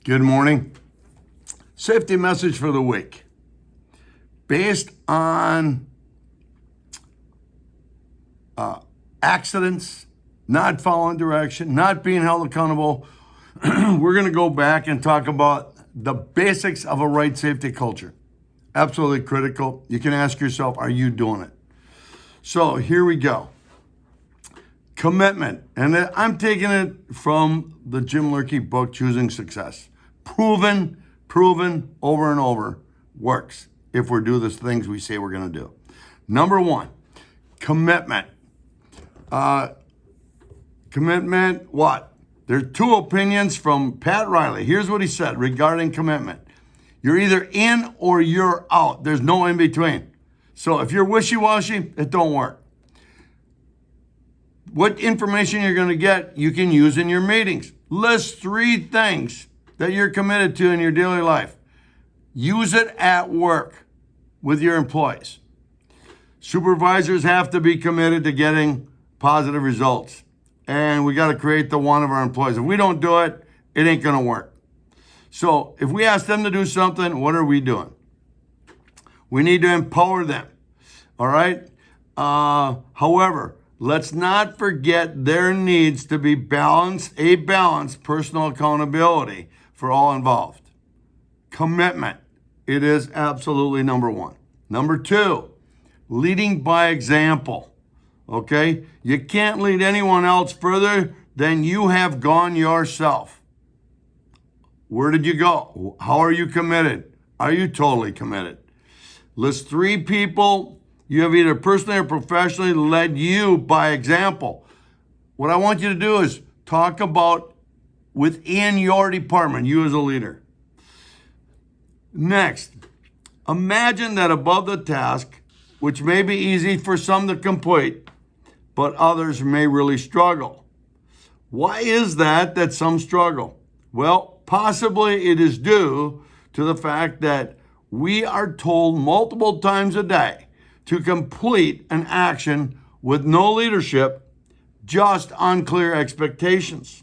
Good morning. Safety message for the week. Based on accidents, not following direction, not being held accountable, we're going to go back and talk about the basics of a right safety culture. Absolutely critical. You can ask yourself, are you doing it? So here we go. Commitment. And I'm taking it from the Jim Lurkey book, Choosing Success. Proven over and over works if we do the things we say we're going to do. Number one, commitment. Commitment, what? There's two opinions from Pat Riley. Here's what he said regarding commitment. You're either in or you're out. There's no in between. So if you're wishy-washy, it don't work. What information you're going to get, you can use in your meetings. List 3 things that you're committed to in your daily life. Use it at work with your employees. Supervisors have to be committed to getting positive results. And we got to create the one of our employees. If we don't do it, it ain't going to work. So if we ask them to do something, what are we doing? We need to empower them. All right? However, let's not forget there needs to be balanced personal accountability for all involved. Commitment. It is absolutely number one. Number 2, leading by example. Okay? You can't lead anyone else further than you have gone yourself. Where did you go? How are you committed? Are you totally committed? List 3 people you have either personally or professionally led you by example. What I want you to do is talk about within your department, you as a leader. Next, imagine that above the task, which may be easy for some to complete, but others may really struggle. Why is that some struggle? Well, possibly it is due to the fact that we are told multiple times a day to complete an action with no leadership, just unclear expectations.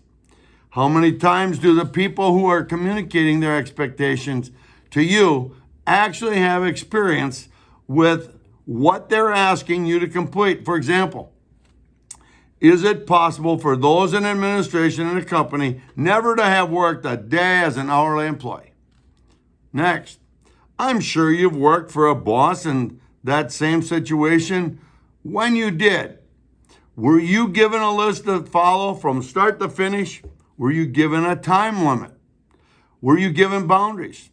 How many times do the people who are communicating their expectations to you actually have experience with what they're asking you to complete? For example, is it possible for those in administration in a company never to have worked a day as an hourly employee? Next, I'm sure you've worked for a boss in that same situation. When you did, were you given a list to follow from start to finish? Were you given a time limit? Were you given boundaries?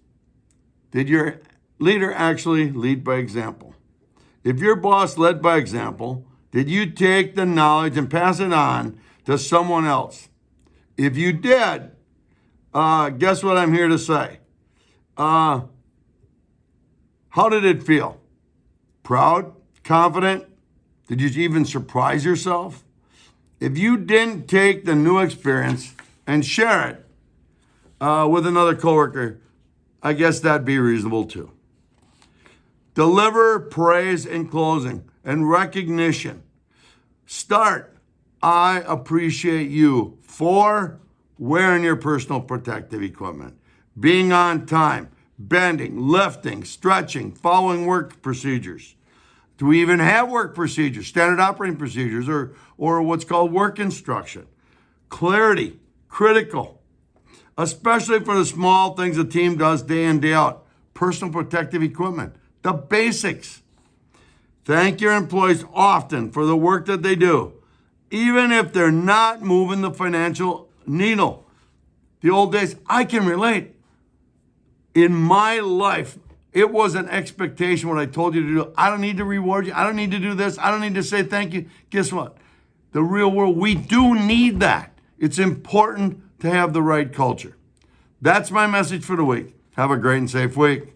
Did your leader actually lead by example? If your boss led by example, did you take the knowledge and pass it on to someone else? If you did, guess what I'm here to say? How did it feel? Proud? Confident? Did you even surprise yourself? If you didn't take the new experience and share it with another coworker, I guess that'd be reasonable too. Deliver praise in closing and recognition. Start, I appreciate you for wearing your personal protective equipment, being on time, bending, lifting, stretching, following work procedures. Do we even have work procedures, standard operating procedures, or what's called work instruction? Clarity, critical, especially for the small things a team does day in, day out. Personal protective equipment, the basics. Thank your employees often for the work that they do, even if they're not moving the financial needle. The old days, I can relate. In my life, it was an expectation what I told you to do. I don't need to reward you. I don't need to do this. I don't need to say thank you. Guess what? The real world, we do need that. It's important to have the right culture. That's my message for the week. Have a great and safe week.